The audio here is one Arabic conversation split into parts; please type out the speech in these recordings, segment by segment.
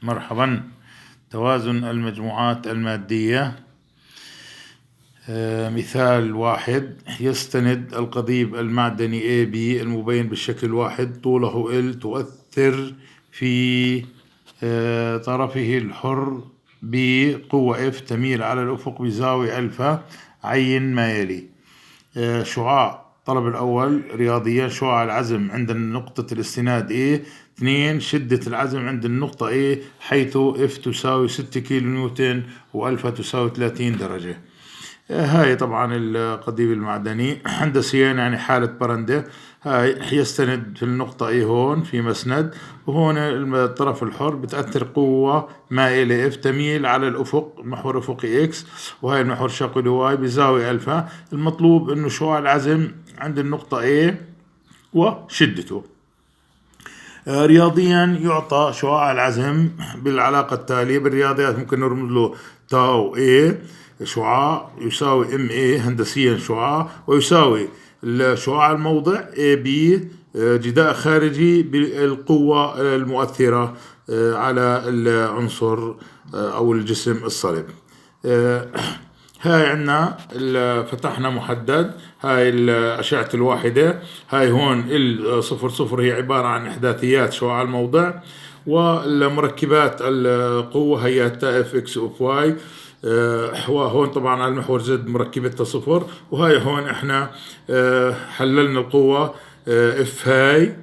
مرحبا. توازن المجموعات المادية. مثال واحد: يستند القضيب المعدني AB المبين بالشكل واحد طوله L تؤثر في طرفه الحر بقوة F تميل على الأفق بزاوية ألفا. عين ما يلي. شعاع الطلب الأول رياضيا: شعاع العزم عند نقطة الاستناد A. 2. شدة العزم عند النقطة A حيث F تساوي 6 كيلو نيوتن وألفا تساوي 30 درجة. هاي طبعا القضيب المعدني. هندسيا يعني حالة برندة. هاي يستند في النقطة A هون في مسند، وهون الطرف الحر بتأثر قوة مائلة F تميل على الأفق محور أفقي X، وهاي المحور الشاقي Y بزاوية ألفا. المطلوب إنه شعاع العزم عند النقطة A وشدته. رياضيا يعطى شعاع العزم بالعلاقة التالية. بالرياضيات ممكن نرمز له تاو A شعاع يساوي MA هندسيا شعاع، ويساوي الشعاع الموضع AB جداء خارجي بالقوة المؤثرة على العنصر أو الجسم الصلب. هاي عنا فتحنا محدد. هاي الأشعة الواحدة. هاي هون ال00 هي عبارة عن إحداثيات شعاع الموضع، والمركبات القوة هي تا اف اكس اوف واي. وهون طبعا على المحور زد مركبتها 0. وهاي هون احنا حللنا القوة اف هاي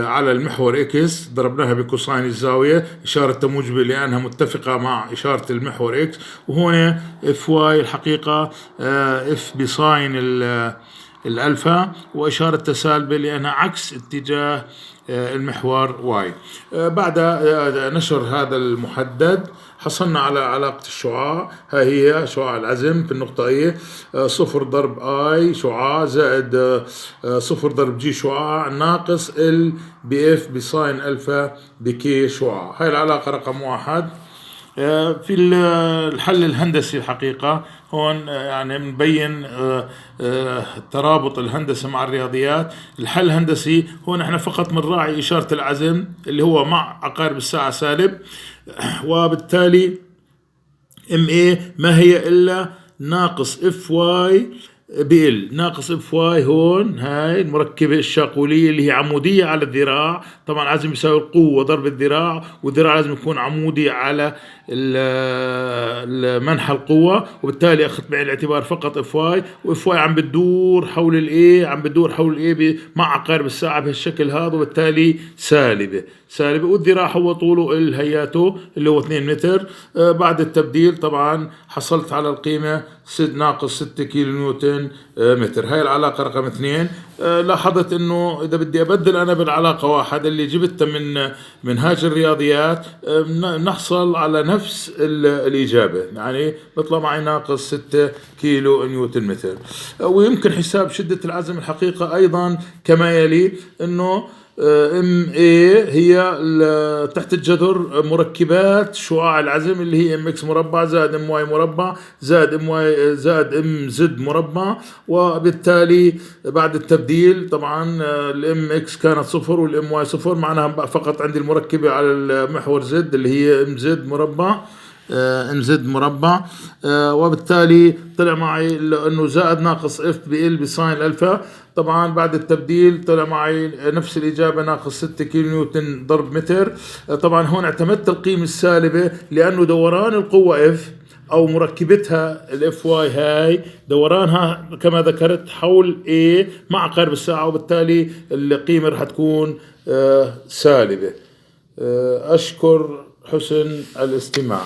على المحور اكس، ضربناها بكوساين الزاوية إشارة موجبة لأنها متفقة مع إشارة المحور اكس. وهون اف واي الحقيقة اف بساين الألفا، وإشارة سالبة لأنها عكس اتجاه المحور واي. بعد نشر هذا المحدد حصلنا على علاقة الشعاع. هاي هي شعاع العزم في النقطة A 0 ضرب I شعاع زائد 0 ضرب G شعاع ناقص L بF بساين ألفا بK شعاع. هاي العلاقة رقم 1. في الحل الهندسي الحقيقة هون يعني مبين ترابط الهندسة مع الرياضيات. الحل الهندسي هون احنا فقط بنراعي إشارة العزم اللي هو مع عقارب الساعة سالب، وبالتالي MA ما هي إلا ناقص FY بال ناقص FY. هون هاي المركبة الشاقولية اللي هي عمودية على الذراع. طبعا لازم يساوي القوة ضرب الذراع، والذراع لازم يكون عمودي على منحى القوة، وبالتالي أخذت بعين الاعتبار فقط FY. وFY عم بتدور حول الA، عم بتدور حول الA مع عقارب الساعة بهالشكل هذا، وبالتالي سالبة. والذراع هو طوله هياته اللي هو 2 متر. بعد التبديل طبعا حصلت على القيمة ناقص 6 كيلو نيوتن متر. هاي العلاقة رقم 2. لاحظت انه اذا بدي ابدل انا بالعلاقة 1 اللي جبتها من منهاج الرياضيات نحصل على نفس الاجابة، يعني بطلع معي ناقص 6 كيلو نيوتن متر. ويمكن حساب شدة العزم الحقيقة ايضا كما يلي: انه MA هي تحت الجذر مركبات شعاع العزم اللي هي MX مربع زائد MY مربع زائد MY زائد MZ مربع. وبالتالي بعد التبديل طبعا الMX كانت 0 والMY 0، معناها فقط عندي المركبة على المحور Z اللي هي MZ مربع مربع. وبالتالي طلع معي انه زائد ناقص F بال بساين الألفا. طبعا بعد التبديل طلع معي نفس الإجابة ناقص 6 كيلو نيوتن ضرب متر. طبعا هون اعتمدت القيمة السالبة لأنه دوران القوة F أو مركبتها الFY هاي دورانها كما ذكرت حول A مع عقارب الساعة، وبالتالي القيمة رح تكون سالبة. أشكر حسن الاستماع.